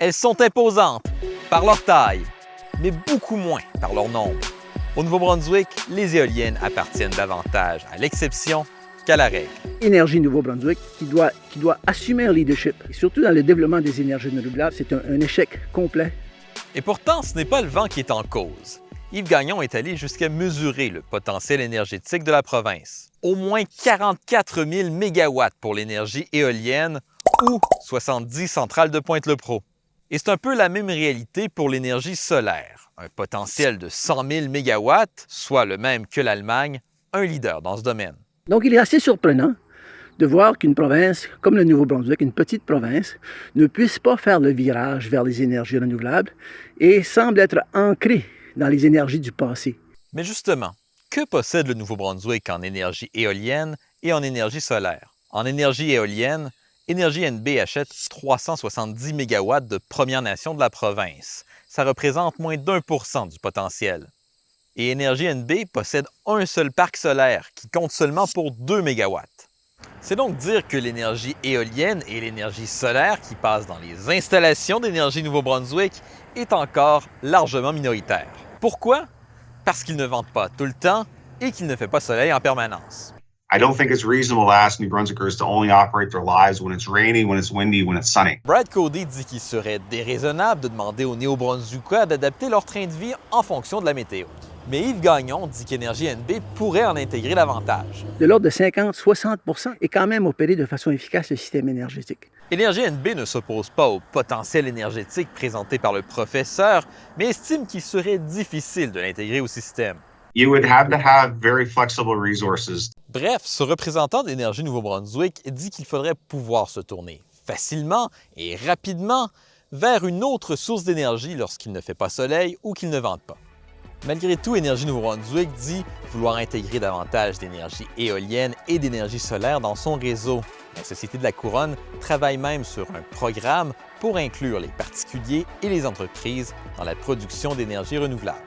Elles sont imposantes par leur taille, mais beaucoup moins par leur nombre. Au Nouveau-Brunswick, les éoliennes appartiennent davantage à l'exception qu'à la règle. Énergie Nouveau-Brunswick qui doit assumer un leadership. Et surtout dans le développement des énergies renouvelables, c'est un échec complet. Et pourtant, ce n'est pas le vent qui est en cause. Yves Gagnon est allé jusqu'à mesurer le potentiel énergétique de la province. Au moins 44 000 mégawatts pour l'énergie éolienne ou 70 centrales de Pointe-le-Pro. Et c'est un peu la même réalité pour l'énergie solaire. Un potentiel de 100 000 mégawatts, soit le même que l'Allemagne, un leader dans ce domaine. Donc il est assez surprenant de voir qu'une province comme le Nouveau-Brunswick, une petite province, ne puisse pas faire le virage vers les énergies renouvelables et semble être ancrée dans les énergies du passé. Mais justement, que possède le Nouveau-Brunswick en énergie éolienne et en énergie solaire? En énergie éolienne, Énergie NB achète 370 mégawatts de Premières Nations de la province. Ça représente moins d'1 % du potentiel. Et Énergie NB possède un seul parc solaire qui compte seulement pour 2 mégawatts. C'est donc dire que l'énergie éolienne et l'énergie solaire qui passent dans les installations d'Énergie Nouveau-Brunswick est encore largement minoritaire. Pourquoi? Parce qu'ils ne vendent pas tout le temps et qu'il ne fait pas soleil en permanence. I don't think it's reasonable to ask New Brunswickers to only operate their lives when it's rainy, when it's windy, when it's sunny. Brad Cody dit qu'il serait déraisonnable de demander aux Néo-Brunswickois d'adapter leur train de vie en fonction de la météo. Mais Yves Gagnon dit qu'Énergie NB pourrait en intégrer davantage. De l'ordre de 50-60 % et quand même opérer de façon efficace le système énergétique. Énergie NB ne s'oppose pas au potentiel énergétique présenté par le professeur, mais estime qu'il serait difficile de l'intégrer au système. You would have to have very flexible resources. Bref, ce représentant d'Énergie Nouveau-Brunswick dit qu'il faudrait pouvoir se tourner facilement et rapidement vers une autre source d'énergie lorsqu'il ne fait pas soleil ou qu'il ne vente pas. Malgré tout, Énergie Nouveau-Brunswick dit vouloir intégrer davantage d'énergie éolienne et d'énergie solaire dans son réseau. La Société de la Couronne travaille même sur un programme pour inclure les particuliers et les entreprises dans la production d'énergie renouvelable.